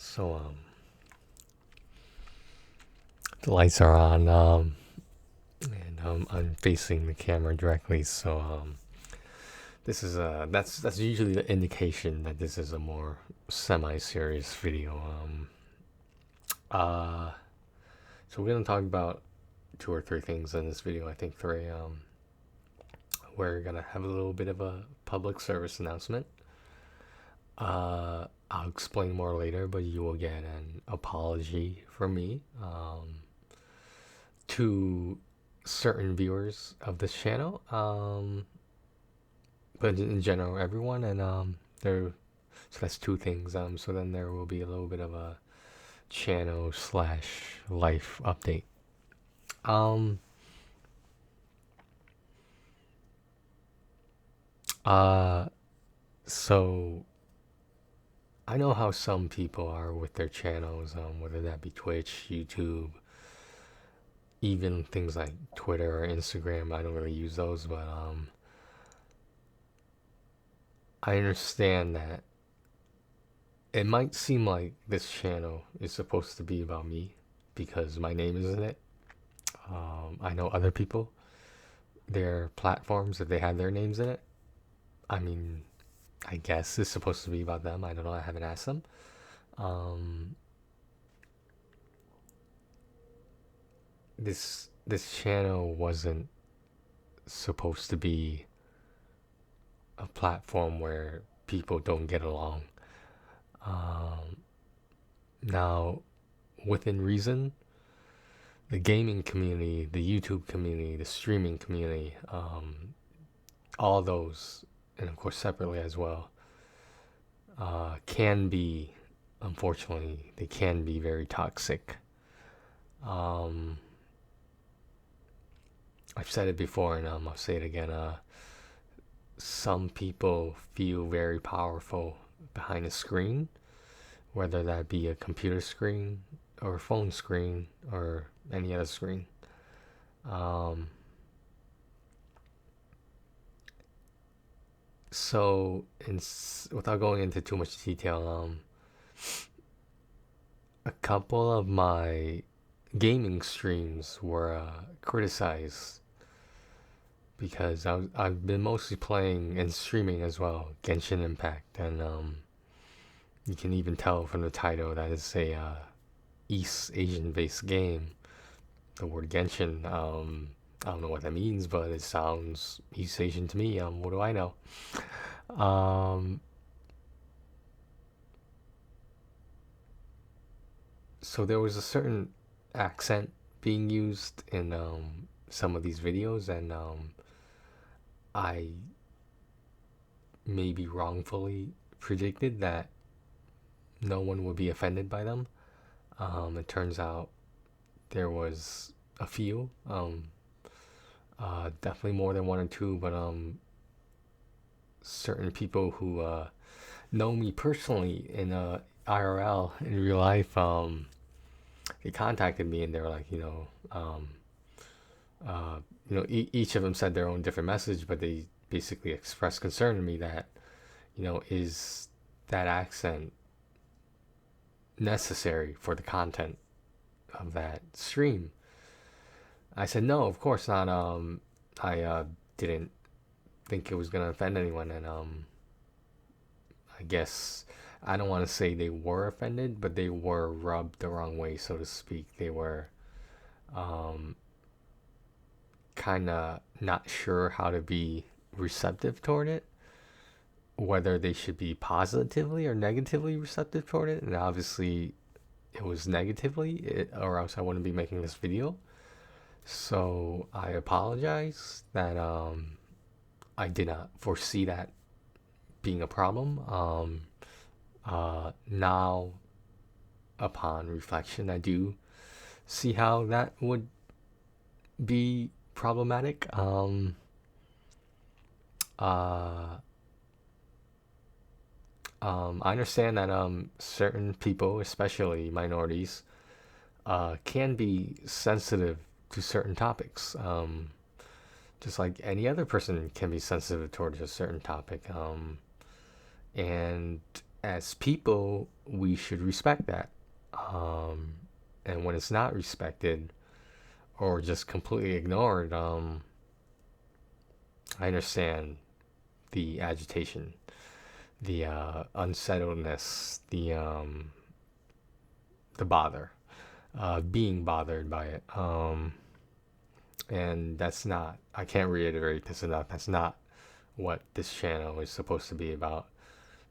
So the lights are on, and I'm facing the camera directly. So this is that's usually the indication that this is a more semi-serious video. Uh, so we're gonna talk about two or three things in this video. I think three. We're gonna have a little bit of a public service announcement. I'll explain more later, but you will get an apology from me to certain viewers of this channel, but in general, everyone. And there, so that's two things. So then there will be a little bit of a channel slash life update. Um, uh, so I know how some people are with their channels, whether that be Twitch, YouTube, even things like Twitter or Instagram. I don't really use those, but I understand that it might seem like this channel is supposed to be about me because my name is in it. I know other people, their platforms, if they have their names in it, I mean, I guess it's supposed to be about them. I don't know. I haven't asked them. Um, this channel wasn't supposed to be a platform where people don't get along. Um, Now, within reason, the gaming community, the YouTube community, the streaming community, all those, and of course separately as well, can be, unfortunately, they can be very toxic. Um, I've said it before, and I'll say it again. Some people feel very powerful behind a screen, whether that be a computer screen or a phone screen or any other screen. Um, without going into too much detail, a couple of my gaming streams were criticized because I've been mostly playing and streaming as well Genshin Impact, and you can even tell from the title that it's a East Asian based game. The word Genshin, I don't know what that means, but it sounds East Asian to me. What do I know? Um, so there was a certain accent being used in some of these videos, and I maybe wrongfully predicted that no one would be offended by them. It turns out there was a few, definitely more than one or two, but certain people who know me personally in IRL in real life, they contacted me and they were like, uh, each of them said their own different message, but they basically expressed concern to me that, is that accent necessary for the content of that stream? I said, no, of course not. I didn't think it was gonna offend anyone, and I guess I don't want to say they were offended, but they were rubbed the wrong way, so to speak. They were um, kind of not sure how to be receptive toward it, whether they should be positively or negatively receptive toward it. And obviously, it was negatively, or else I wouldn't be making this video. So I apologize that I did not foresee that being a problem. Now, upon reflection, I do see how that would be problematic. Uh, I understand that certain people, especially minorities, can be sensitive to certain topics. Just like any other person can be sensitive towards a certain topic. And as people, we should respect that. Um, and when it's not respected or just completely ignored, I understand the agitation, the unsettledness, the bother, being bothered by it. And that's not, I can't reiterate this enough, that's not what this channel is supposed to be about.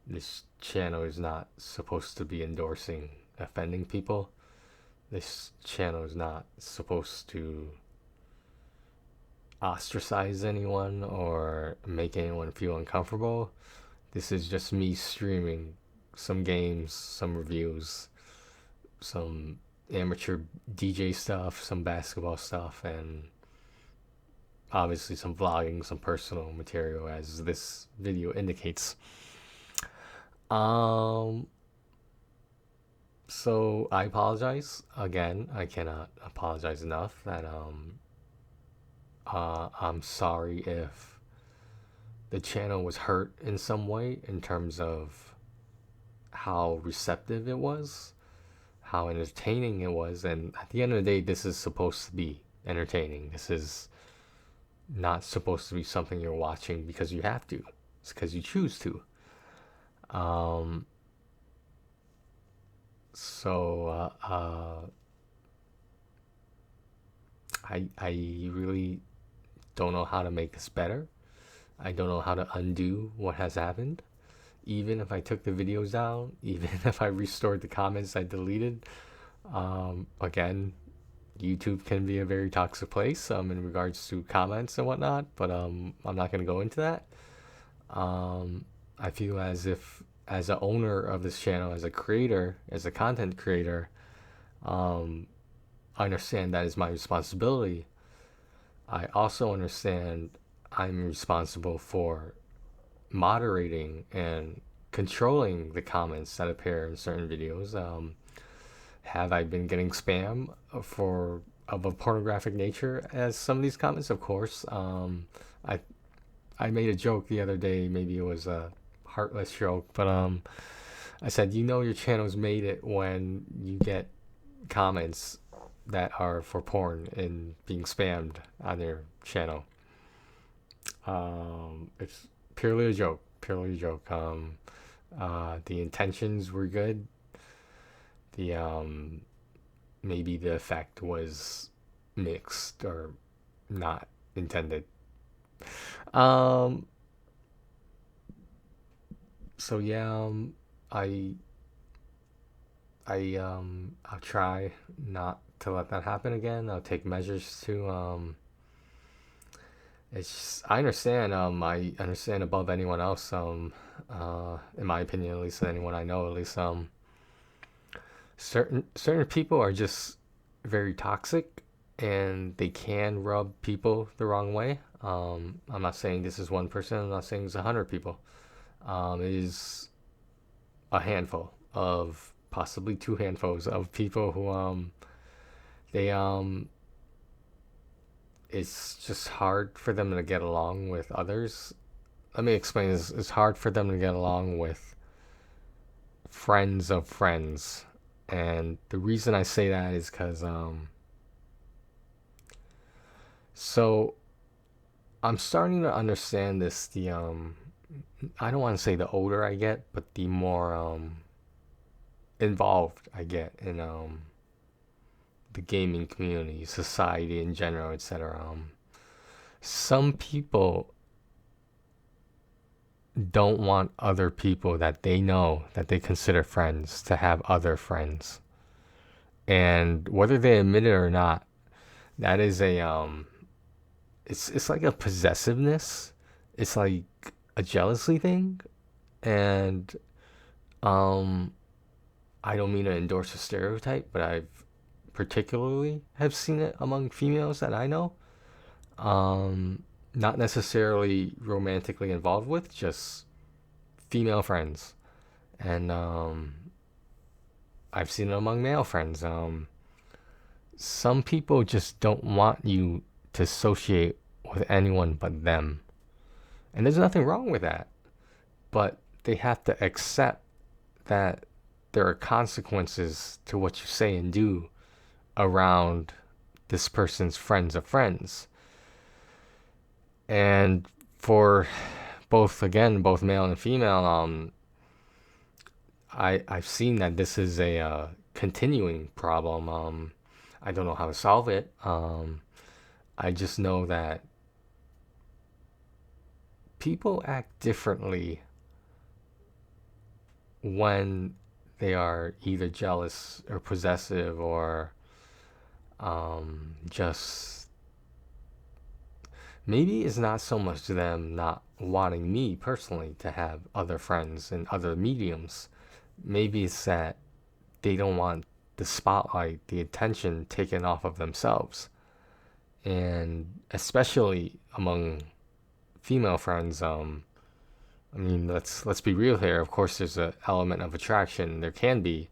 This channel is not supposed to be endorsing offending people. This channel is not supposed to ostracize anyone or make anyone feel uncomfortable. This is just me streaming some games, some reviews, some amateur DJ stuff, some basketball stuff, and obviously some vlogging, some personal material, as this video indicates. So I apologize again. I cannot apologize enough that I'm sorry if the channel was hurt in some way in terms of how receptive it was, how entertaining it was, and at the end of the day, this is supposed to be entertaining. This is not supposed to be something you're watching because you have to. It's because you choose to. So I really don't know how to make this better. I don't know how to undo what has happened. Even if I took the videos down, even if I restored the comments I deleted, again, YouTube can be a very toxic place in regards to comments and whatnot, but I'm not going to go into that. I feel as if, as an owner of this channel, as a creator, as a content creator, I understand that is my responsibility. I also understand I'm responsible for moderating and controlling the comments that appear in certain videos. Have I been getting spam of a pornographic nature as some of these comments? Of course. I made a joke the other day, maybe it was a heartless joke, but I said, you know, your channel's made it when you get comments that are for porn and being spammed on your channel. It's purely a joke, purely a joke. The intentions were good. The maybe the effect was mixed or not intended. So yeah, I'll try not to let that happen again. I'll take measures to it's just, I understand above anyone else, in my opinion, at least anyone I know, at least certain people are just very toxic and they can rub people the wrong way. I'm not saying this is one person, I'm not saying it's 100 people. It is a handful of, possibly two handfuls of people who they it's just hard for them to get along with others. Let me explain this. It's hard for them to get along with friends of friends. And the reason I say that is because so I'm starting to understand this. I don't want to say the older I get, but the more involved I get in the gaming community, society in general, etc. Some people don't want other people that they know, that they consider friends, to have other friends. And whether they admit it or not, that is it's like a possessiveness. It's like a jealousy thing. And I don't mean to endorse a stereotype, but I've particularly have seen it among females that I know. Not necessarily romantically involved with, just female friends. And I've seen it among male friends. Some people just don't want you to associate with anyone but them. And there's nothing wrong with that. But they have to accept that there are consequences to what you say and do around this person's friends of friends. And for both male and female, I've seen that this is a continuing problem. I don't know how to solve it. I just know that people act differently when they are either jealous or possessive, or just maybe it's not so much them not wanting me personally to have other friends and other mediums. Maybe it's that they don't want the spotlight, the attention taken off of themselves. And especially among female friends, I mean, let's be real here. Of course, there's an element of attraction. There can be.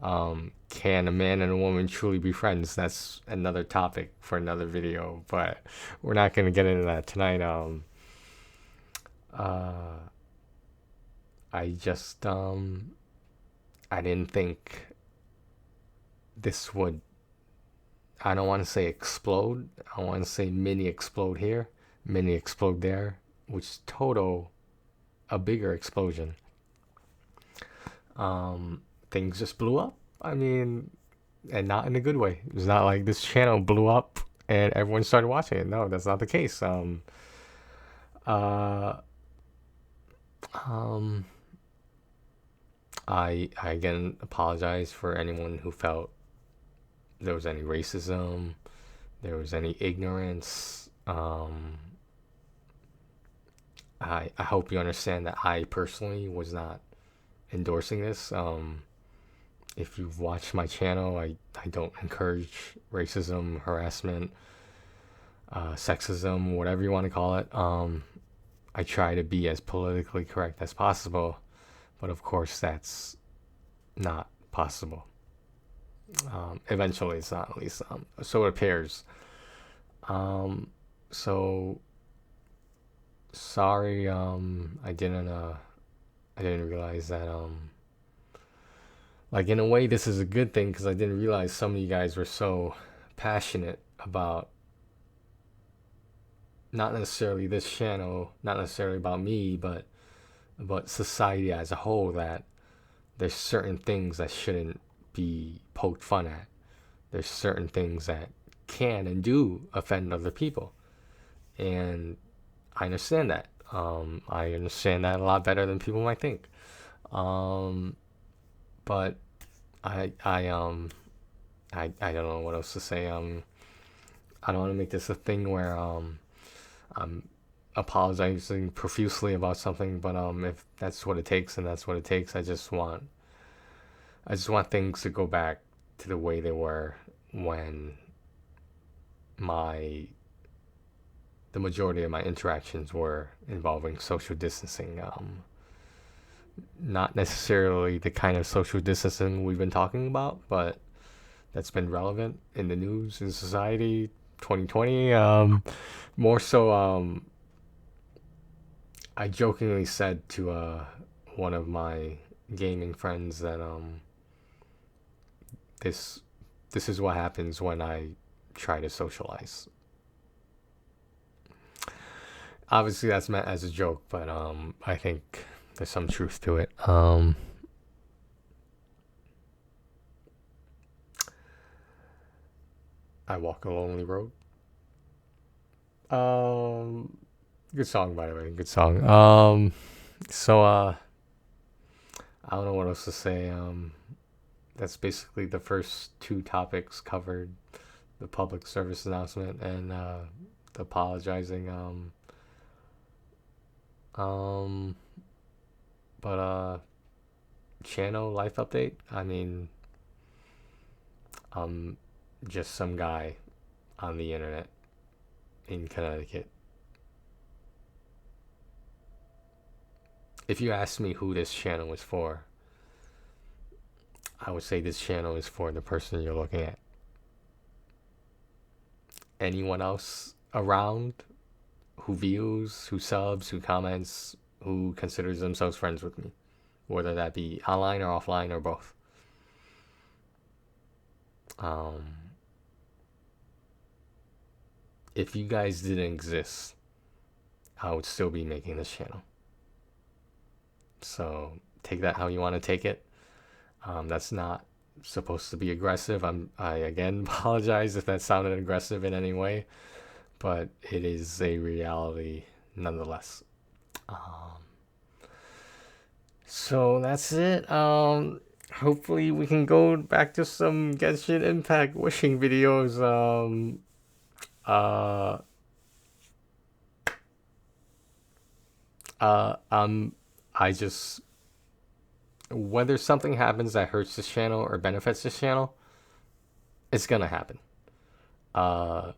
Can a man and a woman truly be friends? That's another topic for another video, but we're not going to get into that tonight. I just I didn't think this would. I don't want to say explode. I want to say mini explode here, mini explode there, which total a bigger explosion. Things just blew up. I mean, and not in a good way. It's not like this channel blew up and everyone started watching it. No, that's not the case. Uh, um, I again apologize for anyone who felt there was any racism, there was any ignorance. I hope you understand that I personally was not endorsing this. If you've watched my channel, I don't encourage racism, harassment, sexism, whatever you want to call it. I try to be as politically correct as possible, but of course that's not possible. Eventually it's not, at least. So it appears. So sorry, I didn't realize that, like, in a way this is a good thing, because I didn't realize some of you guys were so passionate about not necessarily this channel, not necessarily about me, but society as a whole, that there's certain things that shouldn't be poked fun at. There's certain things that can and do offend other people. And I understand that. I understand that a lot better than people might think. But I don't know what else to say. I don't want to make this a thing where I'm apologizing profusely about something, but if that's what it takes, and that's what it takes, I just want things to go back to the way they were when the majority of my interactions were involving social distancing. Not necessarily the kind of social distancing we've been talking about, but that's been relevant in the news, in society, 2020. More so, I jokingly said to one of my gaming friends that this is what happens when I try to socialize. Obviously that's meant as a joke, but I think there's some truth to it. I Walk a Lonely Road. Good song, by the way. Good song. So I don't know what else to say. That's basically the first two topics covered: the public service announcement and the apologizing. But channel life update. I mean, I'm just some guy on the internet in Connecticut. If you ask me who this channel is for, I would say this channel is for the person you're looking at. Anyone else around who views, who subs, who comments, who considers themselves friends with me, whether that be online or offline or both. If you guys didn't exist, I would still be making this channel. So take that how you want to take it. That's not supposed to be aggressive. I again apologize if that sounded aggressive in any way, but it is a reality nonetheless. So that's it. Hopefully we can go back to some Genshin Impact wishing videos. I just, whether something happens that hurts this channel or benefits this channel, it's gonna happen. I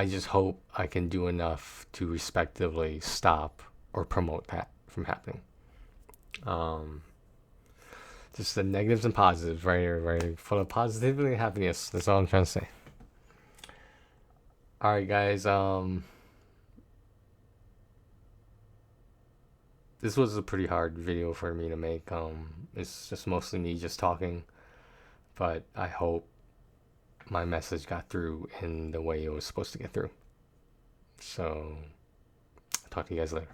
just hope I can do enough to respectively stop or promote that from happening. Just the negatives and positives right here, right? Full of positivity and happiness. That's all I'm trying to say. Alright guys, this was a pretty hard video for me to make. It's just mostly me just talking, but I hope my message got through in the way it was supposed to get through. So, talk to you guys later.